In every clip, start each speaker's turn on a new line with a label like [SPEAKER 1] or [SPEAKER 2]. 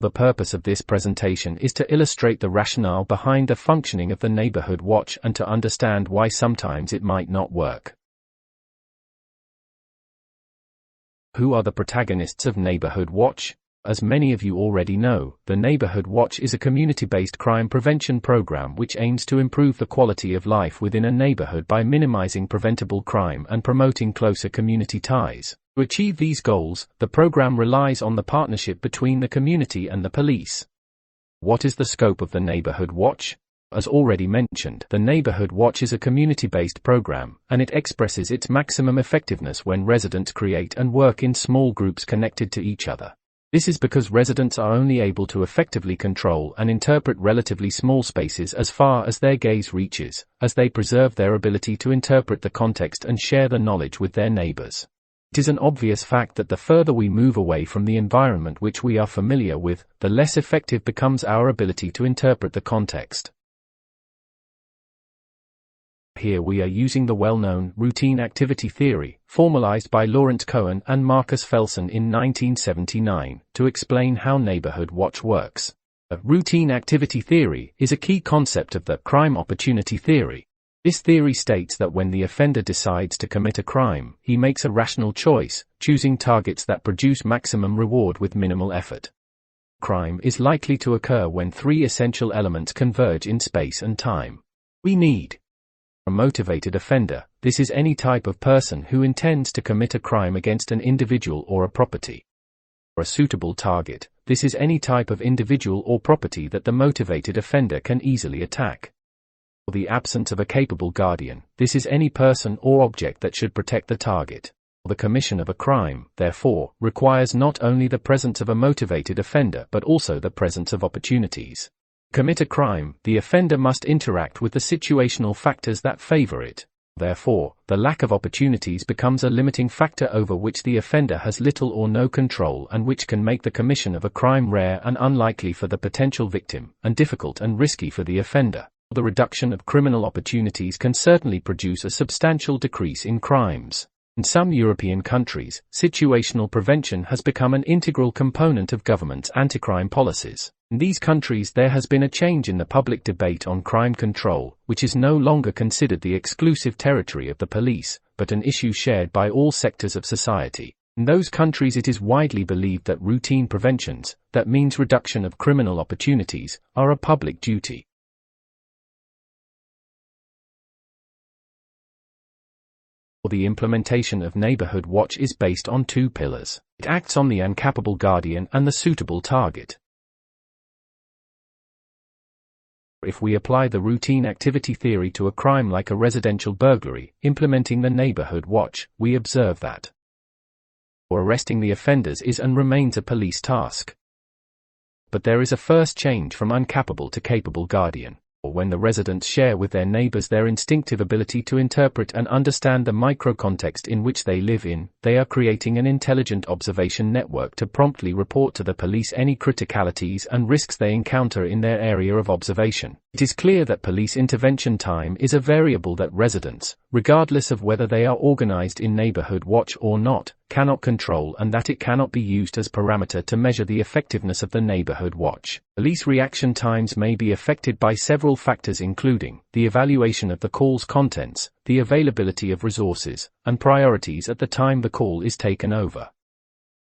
[SPEAKER 1] The purpose of this presentation is to illustrate the rationale behind the functioning of the Neighbourhood Watch and to understand why sometimes it might not work. Who are the protagonists of Neighbourhood Watch? As many of you already know, the Neighbourhood Watch is a community-based crime prevention program which aims to improve the quality of life within a neighbourhood by minimizing preventable crime and promoting closer community ties. To achieve these goals, the program relies on the partnership between the community and the police. What is the scope of the Neighbourhood Watch? As already mentioned, the Neighbourhood Watch is a community-based program, and it expresses its maximum effectiveness when residents create and work in small groups connected to each other. This is because residents are only able to effectively control and interpret relatively small spaces as far as their gaze reaches, as they preserve their ability to interpret the context and share the knowledge with their neighbors. It is an obvious fact that the further we move away from the environment which we are familiar with, the less effective becomes our ability to interpret the context. Here we are using the well-known routine activity theory, formalized by Lawrence Cohen and Marcus Felson in 1979, to explain how Neighbourhood Watch works. A routine activity theory is a key concept of the crime opportunity theory. This theory states that when the offender decides to commit a crime, he makes a rational choice, choosing targets that produce maximum reward with minimal effort. Crime is likely to occur when three essential elements converge in space and time. We need a motivated offender. This is any type of person who intends to commit a crime against an individual or a property. Or a suitable target. This is any type of individual or property that the motivated offender can easily attack. Or the absence of a capable guardian. This is any person or object that should protect the target. Or the commission of a crime, therefore, requires not only the presence of a motivated offender but also the presence of opportunities. Commit a crime, the offender must interact with the situational factors that favor it. Therefore, the lack of opportunities becomes a limiting factor over which the offender has little or no control and which can make the commission of a crime rare and unlikely for the potential victim, and difficult and risky for the offender. The reduction of criminal opportunities can certainly produce a substantial decrease in crimes. In some European countries, situational prevention has become an integral component of government's anti-crime policies. In these countries there has been a change in the public debate on crime control, which is no longer considered the exclusive territory of the police, but an issue shared by all sectors of society. In those countries it is widely believed that routine preventions, that means reduction of criminal opportunities, are a public duty. The implementation of Neighbourhood Watch is based on two pillars. It acts on the uncapable guardian and the suitable target. If we apply the routine activity theory to a crime like a residential burglary, implementing the Neighbourhood Watch, we observe that arresting the offenders is and remains a police task. But there is a first change from uncapable to capable guardian. When the residents share with their neighbors their instinctive ability to interpret and understand the microcontext in which they live in, they are creating an intelligent observation network to promptly report to the police any criticalities and risks they encounter in their area of observation. It is clear that police intervention time is a variable that residents, regardless of whether they are organized in Neighbourhood Watch or not, cannot control, and that it cannot be used as parameter to measure the effectiveness of the Neighbourhood Watch. Police reaction times may be affected by several factors including the evaluation of the call's contents, the availability of resources, and priorities at the time the call is taken over.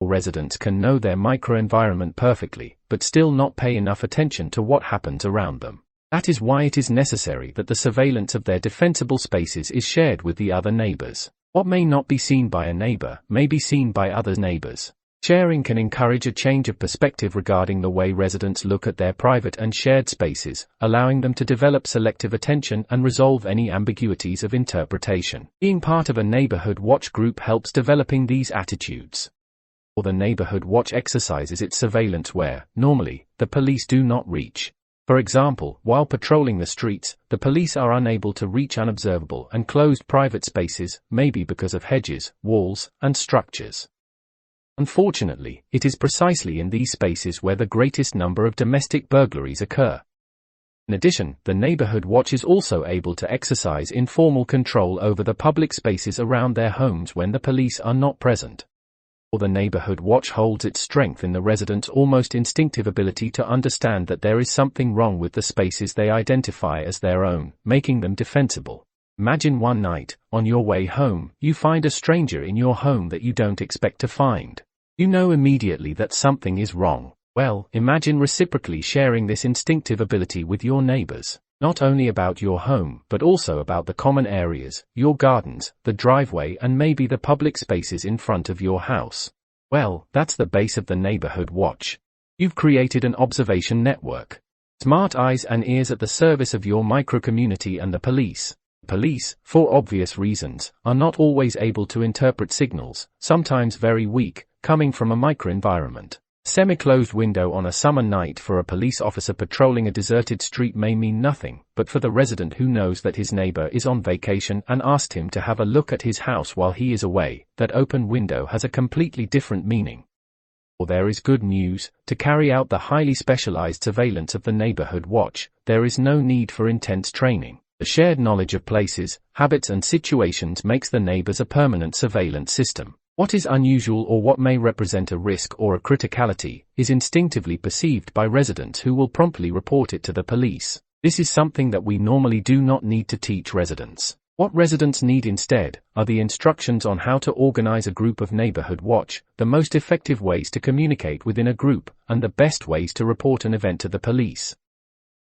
[SPEAKER 1] Residents can know their microenvironment perfectly, but still not pay enough attention to what happens around them. That is why it is necessary that the surveillance of their defensible spaces is shared with the other neighbors. What may not be seen by a neighbor may be seen by other neighbors. Sharing can encourage a change of perspective regarding the way residents look at their private and shared spaces, allowing them to develop selective attention and resolve any ambiguities of interpretation. Being part of a Neighbourhood Watch group helps developing these attitudes. Or the Neighbourhood Watch exercises its surveillance where, normally, the police do not reach. For example, while patrolling the streets, the police are unable to reach unobservable and closed private spaces, maybe because of hedges, walls, and structures. Unfortunately, it is precisely in these spaces where the greatest number of domestic burglaries occur. In addition, the Neighbourhood Watch is also able to exercise informal control over the public spaces around their homes when the police are not present. Or the Neighbourhood Watch holds its strength in the residents' almost instinctive ability to understand that there is something wrong with the spaces they identify as their own, making them defensible. Imagine one night, on your way home, you find a stranger in your home that you don't expect to find. You know immediately that something is wrong. Well, imagine reciprocally sharing this instinctive ability with your neighbors, not only about your home, but also about the common areas, your gardens, the driveway, and maybe the public spaces in front of your house. Well, that's the base of the Neighbourhood Watch. You've created an observation network. Smart eyes and ears at the service of your microcommunity and the police. Police, for obvious reasons, are not always able to interpret signals, sometimes very weak, coming from a microenvironment. Semi-closed window on a summer night for a police officer patrolling a deserted street may mean nothing, but for the resident who knows that his neighbor is on vacation and asked him to have a look at his house while he is away, that open window has a completely different meaning. Or there is good news: to carry out the highly specialized surveillance of the Neighbourhood Watch, there is no need for intense training. The shared knowledge of places, habits and situations makes the neighbors a permanent surveillance system. What is unusual or what may represent a risk or a criticality is instinctively perceived by residents who will promptly report it to the police. This is something that we normally do not need to teach residents. What residents need instead are the instructions on how to organize a group of Neighbourhood Watch, the most effective ways to communicate within a group, and the best ways to report an event to the police.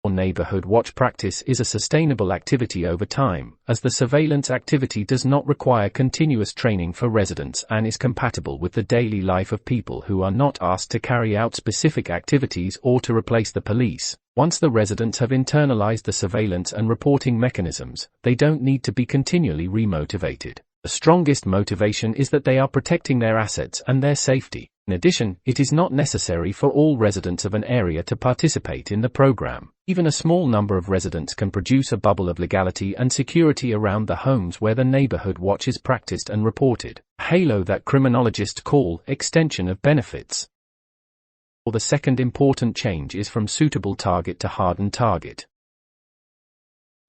[SPEAKER 1] Neighbourhood Watch practice is a sustainable activity over time, as the surveillance activity does not require continuous training for residents and is compatible with the daily life of people who are not asked to carry out specific activities or to replace the police. Once the residents have internalized the surveillance and reporting mechanisms, they don't need to be continually remotivated. The strongest motivation is that they are protecting their assets and their safety. In addition, it is not necessary for all residents of an area to participate in the program. Even a small number of residents can produce a bubble of legality and security around the homes where the Neighbourhood Watch is practiced and reported. A halo that criminologists call extension of benefits. Or the second important change is from suitable target to hardened target.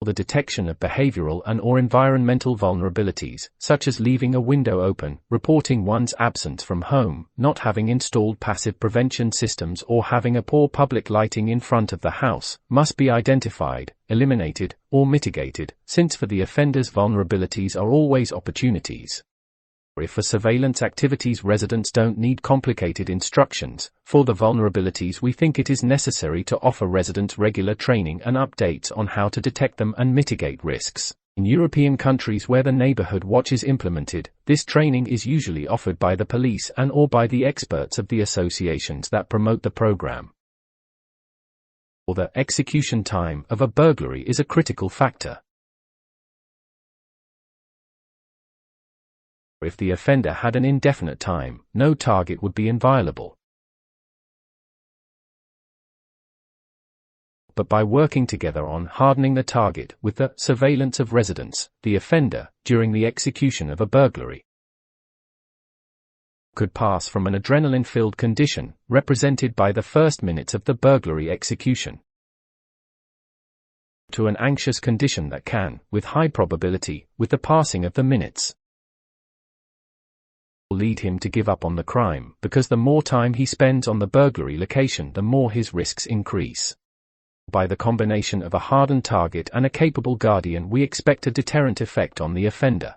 [SPEAKER 1] The detection of behavioral and/or environmental vulnerabilities, such as leaving a window open, reporting one's absence from home, not having installed passive prevention systems, or having a poor public lighting in front of the house, must be identified, eliminated, or mitigated, since for the offenders vulnerabilities are always opportunities. If for surveillance activities residents don't need complicated instructions, for the vulnerabilities we think it is necessary to offer residents regular training and updates on how to detect them and mitigate risks. In European countries where the Neighbourhood Watch is implemented, this training is usually offered by the police and/or by the experts of the associations that promote the program. Or the execution time of a burglary is a critical factor. If the offender had an indefinite time, no target would be inviolable. But by working together on hardening the target with the surveillance of residents, the offender, during the execution of a burglary, could pass from an adrenaline-filled condition, represented by the first minutes of the burglary execution, to an anxious condition that can, with high probability, with the passing of the minutes, lead him to give up on the crime, because the more time he spends on the burglary location, the more his risks increase. By the combination of a hardened target and a capable guardian, we expect a deterrent effect on the offender.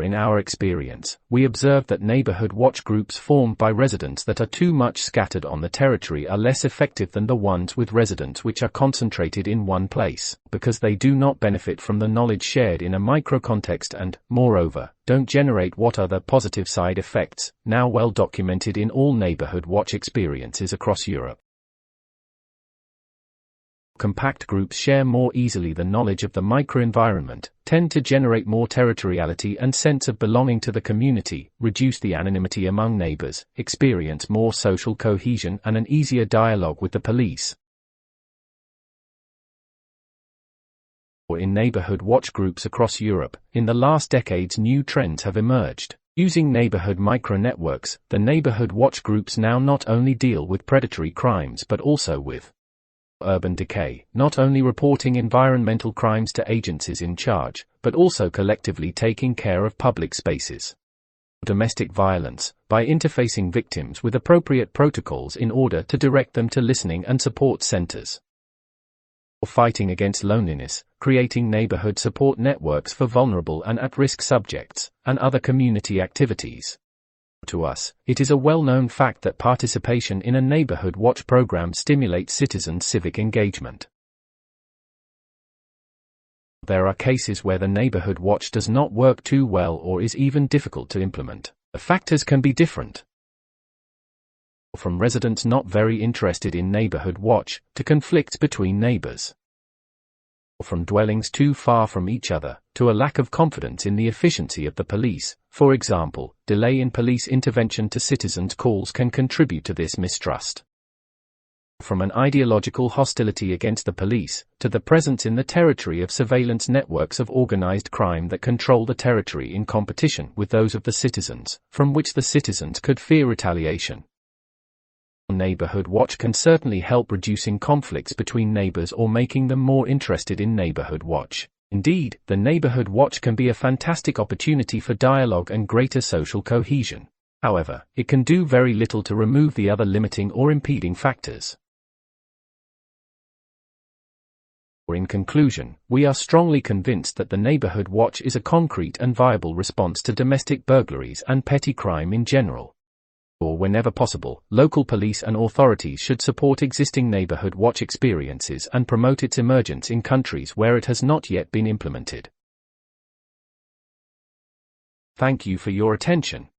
[SPEAKER 1] In our experience, we observe that Neighbourhood Watch groups formed by residents that are too much scattered on the territory are less effective than the ones with residents which are concentrated in one place, because they do not benefit from the knowledge shared in a micro-context and, moreover, don't generate what are the positive side effects, now well documented in all Neighbourhood Watch experiences across Europe. Compact groups share more easily the knowledge of the microenvironment, tend to generate more territoriality and sense of belonging to the community, reduce the anonymity among neighbors, experience more social cohesion and an easier dialogue with the police. In Neighbourhood Watch groups across Europe, in the last decades new trends have emerged. Using neighborhood micro-networks, the Neighbourhood Watch groups now not only deal with predatory crimes but also with urban decay, not only reporting environmental crimes to agencies in charge, but also collectively taking care of public spaces. Domestic violence, by interfacing victims with appropriate protocols in order to direct them to listening and support centers. Or fighting against loneliness, creating neighborhood support networks for vulnerable and at-risk subjects, and other community activities. To us, it is a well-known fact that participation in a Neighbourhood Watch program stimulates citizens' civic engagement. There are cases where the Neighbourhood Watch does not work too well or is even difficult to implement. The factors can be different. From residents not very interested in Neighbourhood Watch, to conflicts between neighbours. From dwellings too far from each other, to a lack of confidence in the efficiency of the police. For example, delay in police intervention to citizens' calls can contribute to this mistrust. From an ideological hostility against the police, to the presence in the territory of surveillance networks of organized crime that control the territory in competition with those of the citizens, from which the citizens could fear retaliation. Neighbourhood Watch can certainly help reducing conflicts between neighbours or making them more interested in Neighbourhood Watch. Indeed, the Neighbourhood Watch can be a fantastic opportunity for dialogue and greater social cohesion. However, it can do very little to remove the other limiting or impeding factors. In conclusion, we are strongly convinced that the Neighbourhood Watch is a concrete and viable response to domestic burglaries and petty crime in general. Or whenever possible, local police and authorities should support existing Neighbourhood Watch experiences and promote its emergence in countries where it has not yet been implemented. Thank you for your attention.